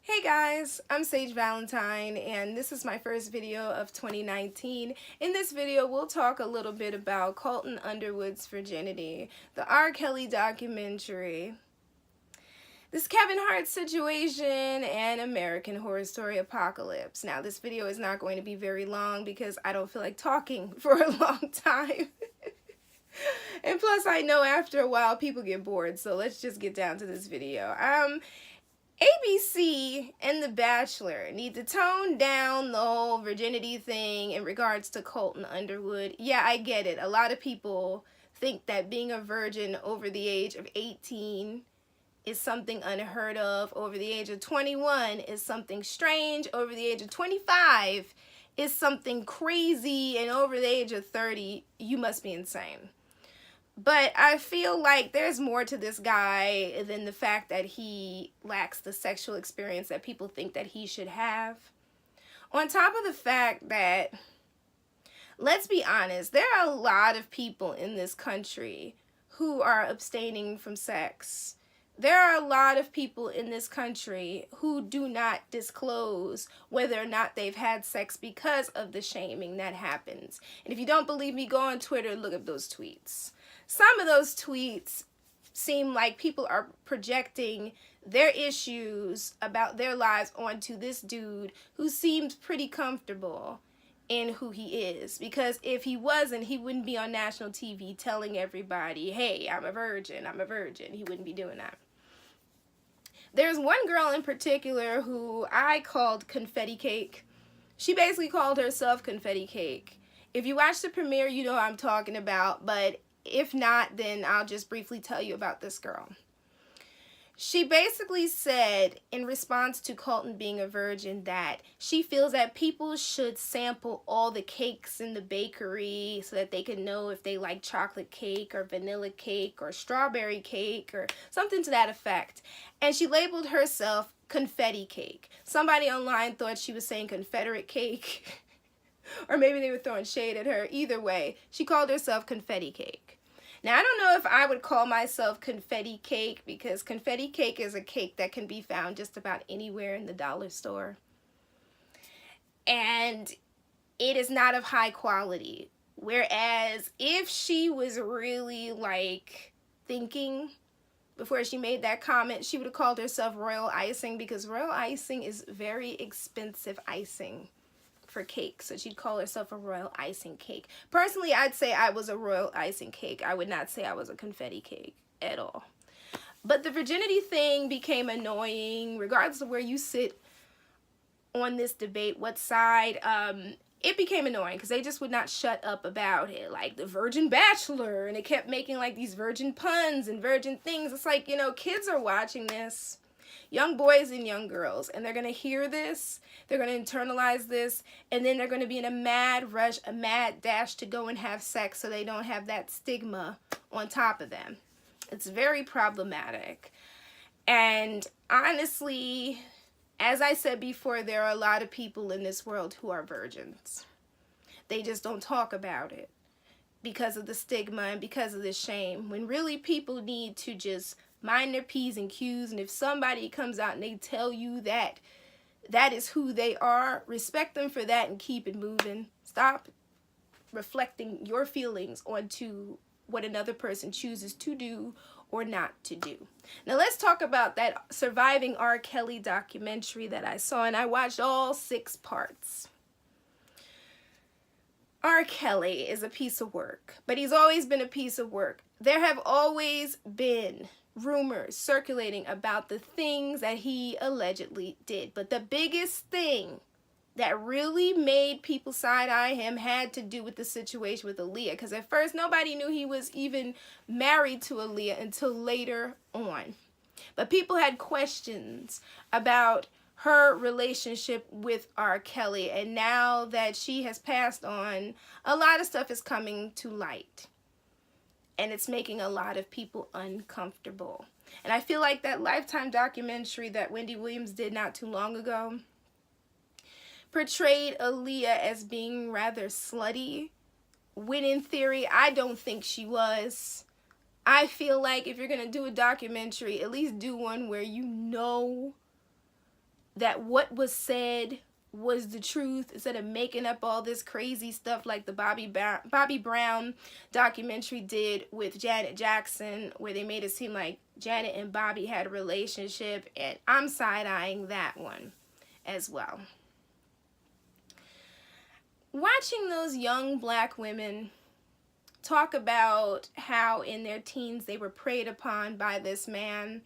Hey guys, I'm Sage Valentine and this is my first video of 2019. In this video, we'll talk a little bit about Colton Underwood's virginity, the RKelly documentary, this Kevin Hart situation, and American Horror Story Apocalypse. Now, this video is not going to be very long because I don't feel like talking for a long time. And plus, I know after a while people get bored, so let's just get down to this video. ABC and The Bachelor need to tone down the whole virginity thing in regards to Colton Underwood. Yeah, I get it. A lot of people think that being a virgin over the age of 18 is something unheard of. Over the age of 21 is something strange. Over the age of 25 is something crazy. And over the age of 30, you must be insane. But I feel like there's more to this guy than the fact that he lacks the sexual experience that people think that he should have. On top of the fact that, let's be honest, there are a lot of people in this country who are abstaining from sex. There are a lot of people in this country who do not disclose whether or not they've had sex because of the shaming that happens. And if you don't believe me, go on Twitter and look up those tweets. Some of those tweets seem like people are projecting their issues about their lives onto this dude who seems pretty comfortable in who he is. Because if he wasn't, he wouldn't be on national TV telling everybody, hey, I'm a virgin, I'm a virgin. He wouldn't be doing that. There's one girl in particular who I called Confetti Cake. She basically called herself Confetti Cake. If you watch the premiere, you know what I'm talking about, but if not, then I'll just briefly tell you about this girl. She basically said, in response to Colton being a virgin, that she feels that people should sample all the cakes in the bakery so that they can know if they like chocolate cake or vanilla cake or strawberry cake or something to that effect. And she labeled herself Confetti Cake. Somebody online thought she was saying Confederate cake. Or maybe they were throwing shade at her. Either way, she called herself Confetti Cake. Now, I don't know if I would call myself Confetti Cake because Confetti Cake is a cake that can be found just about anywhere in the dollar store. And it is not of high quality. Whereas if she was really like thinking before she made that comment, she would have called herself Royal Icing because royal icing is very expensive icing for cake, so she'd call herself a royal icing cake. Personally, I'd say I was a royal icing cake. I would not say I was a confetti cake at all. But the virginity thing became annoying, regardless of where you sit on this debate, what side. It became annoying because they just would not shut up about it, like the virgin bachelor, and it kept making like these virgin puns and virgin things. It's like, you know, kids are watching this. Young boys and young girls, and they're going to hear this, they're going to internalize this, and then they're going to be in a mad rush, a mad dash to go and have sex so they don't have that stigma on top of them. It's very problematic. And honestly, as I said before, there are a lot of people in this world who are virgins. They just don't talk about it because of the stigma and because of the shame, when really people need to just mind their P's and Q's, and if somebody comes out and they tell you that that is who they are, respect them for that and keep it moving. Stop reflecting your feelings onto what another person chooses to do or not to do. Now let's talk about that Surviving R. Kelly documentary that I saw, and I watched all 6 parts. R. Kelly is a piece of work, but he's always been a piece of work. There have always been rumors circulating about the things that he allegedly did. But the biggest thing that really made people side-eye him had to do with the situation with Aaliyah. Because at first, nobody knew he was even married to Aaliyah until later on. But people had questions about her relationship with R. Kelly. And now that she has passed on, a lot of stuff is coming to light. And it's making a lot of people uncomfortable. And I feel like that Lifetime documentary that Wendy Williams did not too long ago portrayed Aaliyah as being rather slutty, when in theory, I don't think she was. I feel like if you're going to do a documentary, at least do one where you know that what was said was the truth, instead of making up all this crazy stuff like the Bobby Brown documentary did with Janet Jackson, where they made it seem like Janet and Bobby had a relationship, and I'm side-eyeing that one as well. Watching those young black women talk about how in their teens they were preyed upon by this man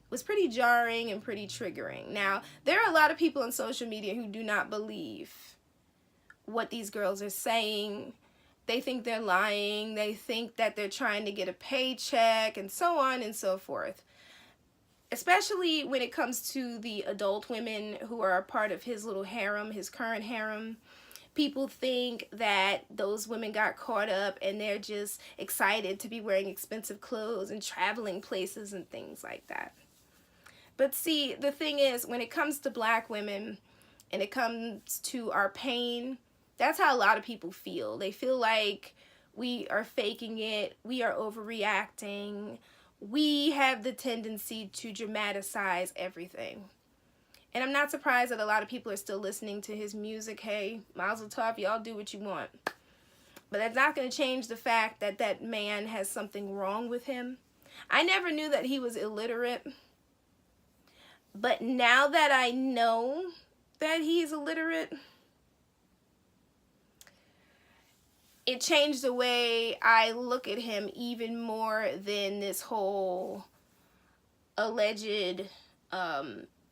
was pretty jarring and pretty triggering. Now, there are a lot of people on social media who do not believe what these girls are saying. They think they're lying. They think that they're trying to get a paycheck and so on and so forth. Especially when it comes to the adult women who are a part of his little harem, his current harem. People think that those women got caught up and they're just excited to be wearing expensive clothes and traveling places and things like that. But see, the thing is, when it comes to black women and it comes to our pain, that's how a lot of people feel. They feel like we are faking it, we are overreacting, we have the tendency to dramatize everything. And I'm not surprised that a lot of people are still listening to his music. Hey, Mazel Tov, y'all do what you want. But that's not going to change the fact that that man has something wrong with him. I never knew that he was illiterate. But now that I know that he's illiterate, it changed the way I look at him even more than this whole alleged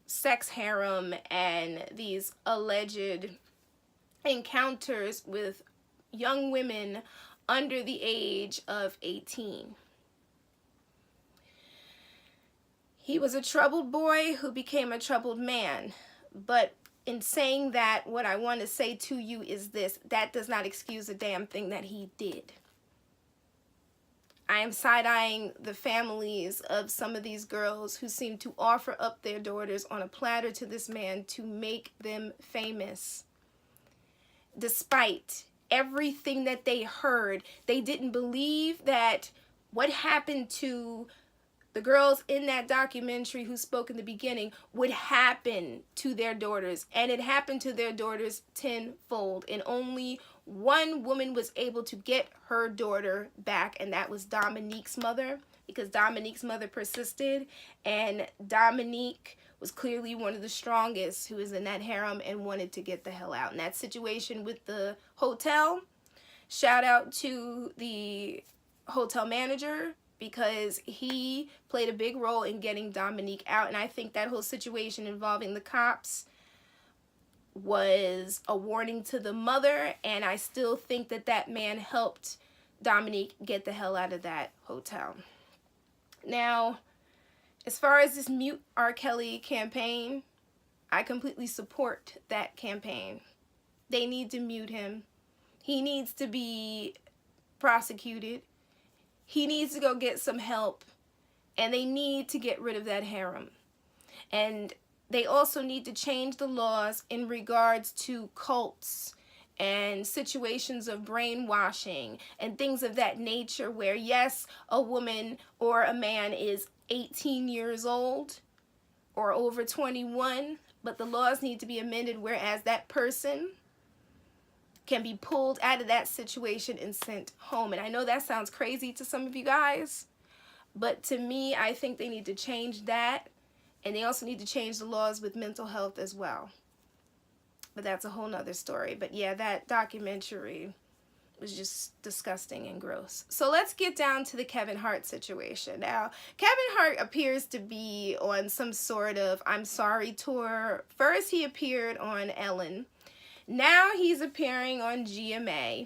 sex harem and these alleged encounters with young women under the age of 18. He was a troubled boy who became a troubled man. But in saying that, what I want to say to you is this: that does not excuse a damn thing that he did. I am side-eyeing the families of some of these girls who seem to offer up their daughters on a platter to this man to make them famous. Despite everything that they heard, they didn't believe that what happened to the girls in that documentary who spoke in the beginning would happen to their daughters. And it happened to their daughters tenfold. And only one woman was able to get her daughter back, and that was Dominique's mother, because Dominique's mother persisted, and Dominique was clearly one of the strongest who was in that harem and wanted to get the hell out. In that situation with the hotel, shout out to the hotel manager, because he played a big role in getting Dominique out. And I think that whole situation involving the cops was a warning to the mother, and I still think that that man helped Dominique get the hell out of that hotel. Now, as far as this Mute R. Kelly campaign, I completely support that campaign. They need to mute him. He needs to be prosecuted. He needs to go get some help, and they need to get rid of that harem. And they also need to change the laws in regards to cults and situations of brainwashing and things of that nature, where yes, a woman or a man is 18 years old or over 21, but the laws need to be amended whereas that person can be pulled out of that situation and sent home. And I know that sounds crazy to some of you guys, but to me, I think they need to change that. And they also need to change the laws with mental health as well. But that's a whole nother story. But yeah, that documentary was just disgusting and gross. So let's get down to the Kevin Hart situation. Now, Kevin Hart appears to be on some sort of I'm Sorry tour. First, he appeared on Ellen. Now he's appearing on GMA.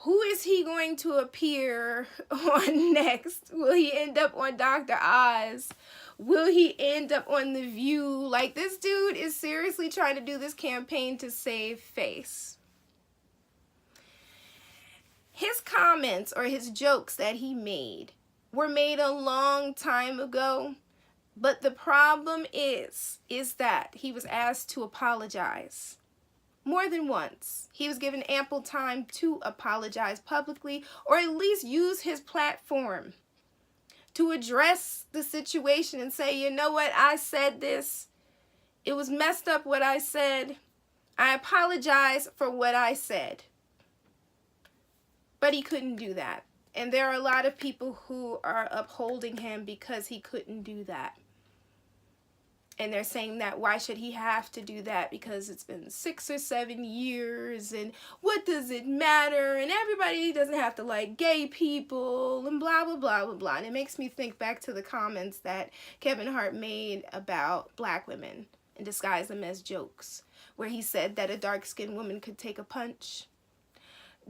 Who is he going to appear on next? Will he end up on Dr. Oz? Will he end up on The View? Like, this dude is seriously trying to do this campaign to save face. His comments or his jokes that he made were made a long time ago. But the problem is that he was asked to apologize. More than once. He was given ample time to apologize publicly, or at least use his platform to address the situation and say, you know what, I said this, It was messed up what I said. I apologize for what I said. But he couldn't do that. And there are a lot of people who are upholding him because he couldn't do that. And they're saying that why should he have to do that, because it's been 6 or 7 years and what does it matter, and everybody doesn't have to like gay people and blah blah blah blah blah. And it makes me think back to the comments that Kevin Hart made about black women and disguised them as jokes, where he said that a dark-skinned woman could take a punch,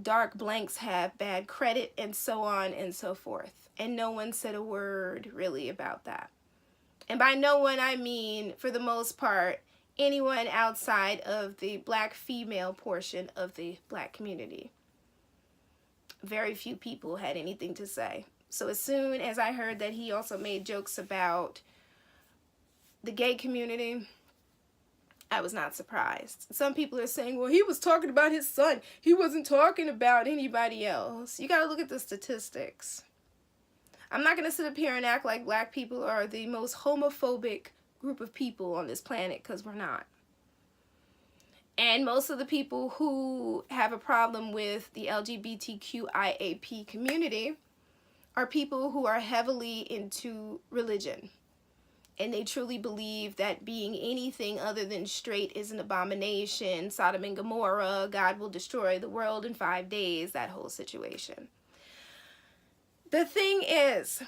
dark blanks have bad credit, and so on and so forth. And no one said a word really about that. And by no one, I mean, for the most part, anyone outside of the black female portion of the black community. Very few people had anything to say. So as soon as I heard that he also made jokes about the gay community, I was not surprised. Some people are saying, well, he was talking about his son. He wasn't talking about anybody else. You got to look at the statistics. I'm not going to sit up here and act like black people are the most homophobic group of people on this planet, because we're not. And most of the people who have a problem with the LGBTQIAP community are people who are heavily into religion. And they truly believe that being anything other than straight is an abomination, Sodom and Gomorrah, God will destroy the world in 5 days, that whole situation. The thing is,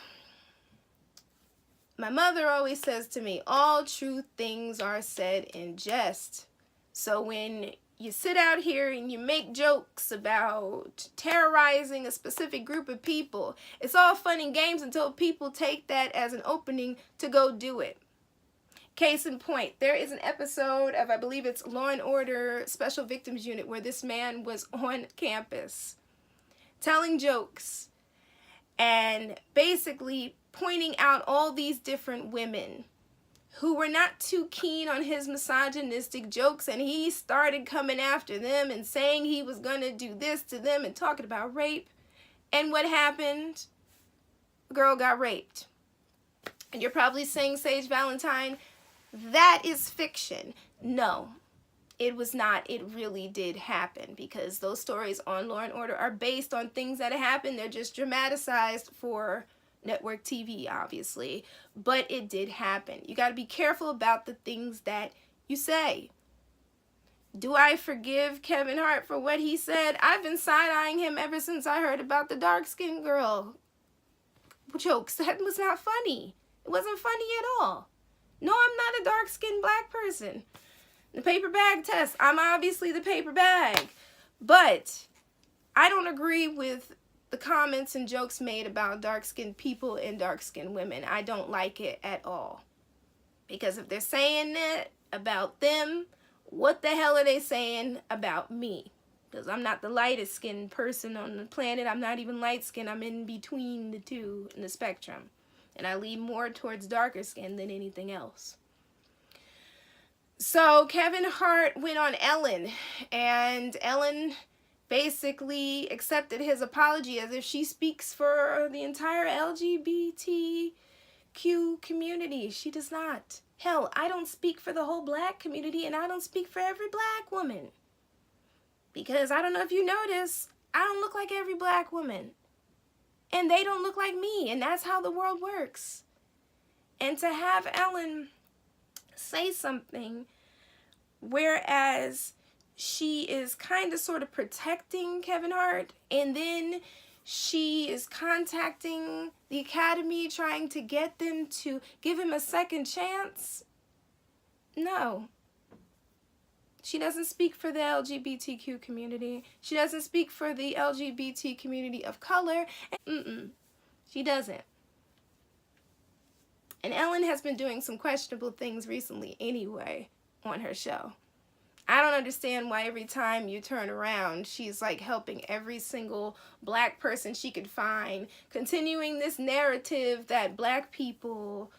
my mother always says to me, all true things are said in jest. So when you sit out here and you make jokes about terrorizing a specific group of people, it's all fun and games until people take that as an opening to go do it. Case in point, there is an episode of, I believe it's Law and Order Special Victims Unit, where this man was on campus telling jokes and basically pointing out all these different women who were not too keen on his misogynistic jokes, and he started coming after them and saying he was going to do this to them and talking about rape. And what happened? A girl got raped. And you're probably saying, Sage Valentine, that is fiction. No, it was not. It really did happen, because those stories on Law and Order are based on things that happened. They're just dramatized for network TV, obviously, but it did happen. You got to be careful about the things that you say. Do I forgive Kevin Hart for what he said? I've been side-eyeing him ever since I heard about the dark-skinned girl jokes. That was not funny. It wasn't funny at all. No, I'm not a dark-skinned black person. The paper bag test, I'm obviously the paper bag. But I don't agree with the comments and jokes made about dark-skinned people and dark-skinned women. I don't like it at all. Because if they're saying that about them, what the hell are they saying about me? Because I'm not the lightest skinned person on the planet. I'm not even light skinned. I'm in between the two in the spectrum. And I lean more towards darker skin than anything else. So Kevin Hart went on Ellen, and Ellen basically accepted his apology as if she speaks for the entire LGBTQ community. She does not. Hell, I don't speak for the whole black community, and I don't speak for every black woman. Because I don't know if you notice, I don't look like every black woman. And they don't look like me, and that's how the world works. And to have Ellen say something, whereas she is kind of sort of protecting Kevin Hart, and then she is contacting the Academy trying to get them to give him a second chance. No. She doesn't speak for the LGBTQ community. She doesn't speak for the LGBT community of color. She doesn't. And Ellen has been doing some questionable things recently anyway on her show. I don't understand why every time you turn around, she's like helping every single black person she could find, continuing this narrative that black people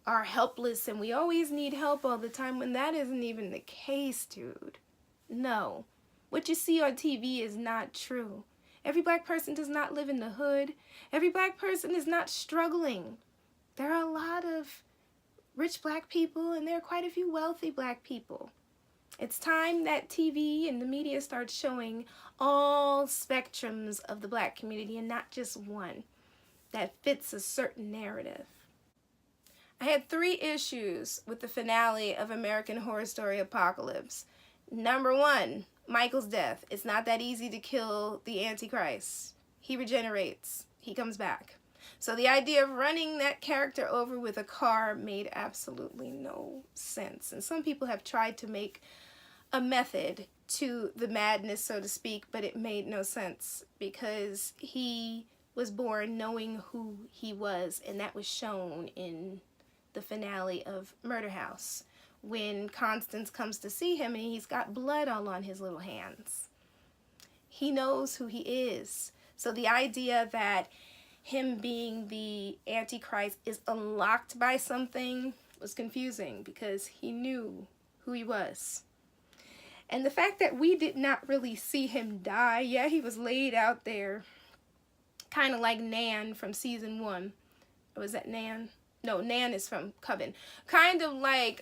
are helpless and we always need help all the time, when that isn't even the case, dude. No. What you see on TV is not true. Every black person does not live in the hood. Every black person is not struggling. There are a lot of rich black people, and there are quite a few wealthy black people. It's time that TV and the media starts showing all spectrums of the black community and not just one that fits a certain narrative. I had 3 issues with the finale of American Horror Story Apocalypse. Number 1, Michael's death. It's not that easy to kill the Antichrist. He regenerates. He comes back. So the idea of running that character over with a car made absolutely no sense. And some people have tried to make a method to the madness, so to speak, but it made no sense because he was born knowing who he was, and that was shown in the finale of Murder House when Constance comes to see him and he's got blood all on his little hands. He knows who he is. So the idea that him being the Antichrist is unlocked by something was confusing because he knew who he was. And the fact that we did not really see him die, yeah, he was laid out there, kind of like Nan from season 1. Or was that Nan? No, Nan is from Coven. Kind of like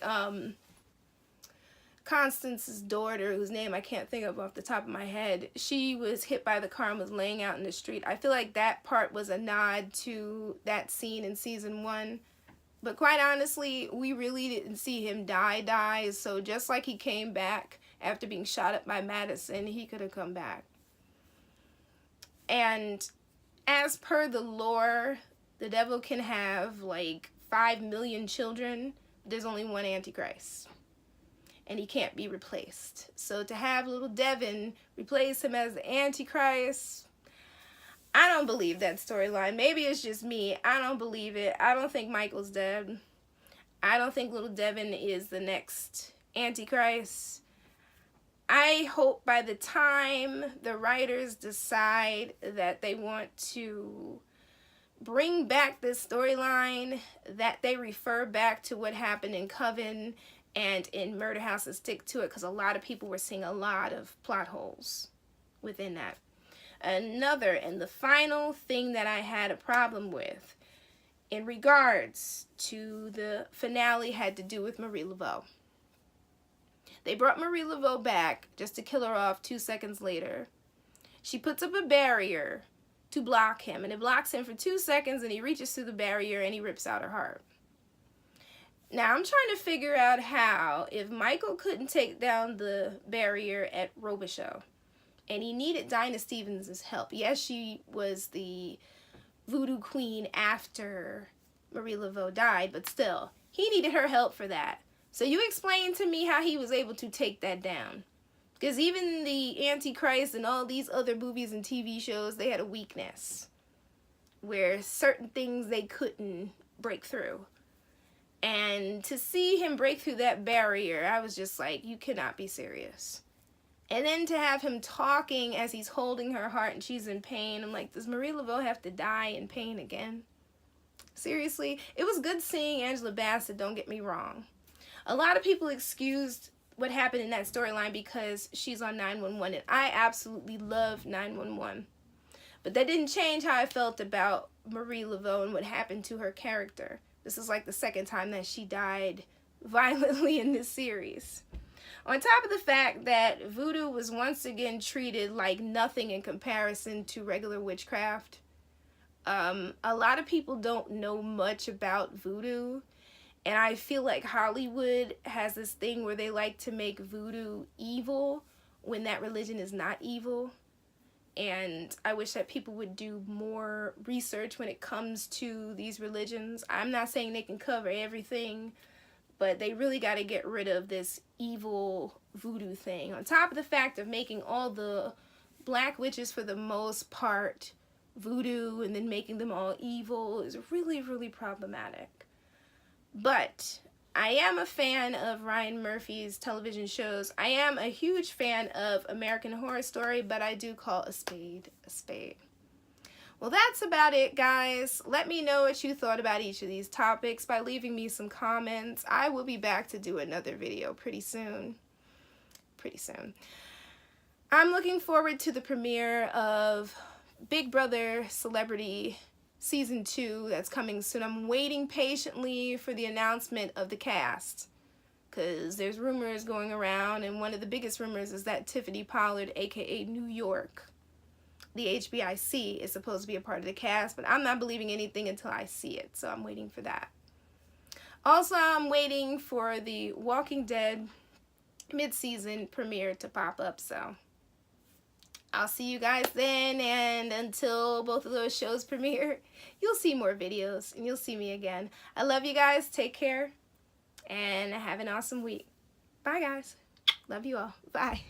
Constance's daughter, whose name I can't think of off the top of my head. She was hit by the car and was laying out in the street. I feel like that part was a nod to that scene in season 1. But quite honestly, we really didn't see him die. So just like he came back after being shot up by Madison, he could have come back. And as per the lore, the devil can have like 5 million children. There's only one Antichrist. And he can't be replaced. So to have little Devin replace him as the Antichrist, I don't believe that storyline. Maybe it's just me. I don't believe it. I don't think Michael's dead. I don't think little Devin is the next Antichrist. I hope by the time the writers decide that they want to bring back this storyline, that they refer back to what happened in Coven and in Murder House and stick to it, because a lot of people were seeing a lot of plot holes within that. Another and the final thing that I had a problem with in regards to the finale had to do with Marie Laveau. They brought Marie Laveau back just to kill her off 2 seconds later. She puts up a barrier to block him, and it blocks him for 2 seconds, and he reaches through the barrier and he rips out her heart. Now I'm trying to figure out how, if Michael couldn't take down the barrier at Robichaux, and he needed Dinah Stevens' help. Yes, she was the voodoo queen after Marie Laveau died, but still, he needed her help for that. So you explain to me how he was able to take that down. Because even the Antichrist and all these other movies and TV shows, they had a weakness where certain things they couldn't break through. And to see him break through that barrier, I was just like, you cannot be serious. And then to have him talking as he's holding her heart and she's in pain, I'm like, does Marie Laveau have to die in pain again? Seriously? It was good seeing Angela Bassett, don't get me wrong. A lot of people excused what happened in that storyline because she's on 911, and I absolutely love 911. But that didn't change how I felt about Marie Laveau and what happened to her character. This is like the second time that she died violently in this series. On top of the fact that voodoo was once again treated like nothing in comparison to regular witchcraft. A lot of people don't know much about voodoo. And I feel like Hollywood has this thing where they like to make voodoo evil when that religion is not evil. And I wish that people would do more research when it comes to these religions. I'm not saying they can cover everything, but they really got to get rid of this evil voodoo thing. On top of the fact of making all the black witches, for the most part, voodoo, and then making them all evil is really, really problematic. But I am a fan of Ryan Murphy's television shows. I am a huge fan of American Horror Story, but I do call a spade a spade. Well, that's about it, guys. Let me know what you thought about each of these topics by leaving me some comments. I will be back to do another video pretty soon. I'm looking forward to the premiere of Big Brother Celebrity season 2 that's coming soon. I'm waiting patiently for the announcement of the cast, because there's rumors going around, and one of the biggest rumors is that Tiffany Pollard, aka New York, the HBIC, is supposed to be a part of the cast, but I'm not believing anything until I see it, so I'm waiting for that. Also, I'm waiting for the Walking Dead mid-season premiere to pop up, so I'll see you guys then, and until both of those shows premiere, you'll see more videos, and you'll see me again. I love you guys. Take care, and have an awesome week. Bye, guys. Love you all. Bye.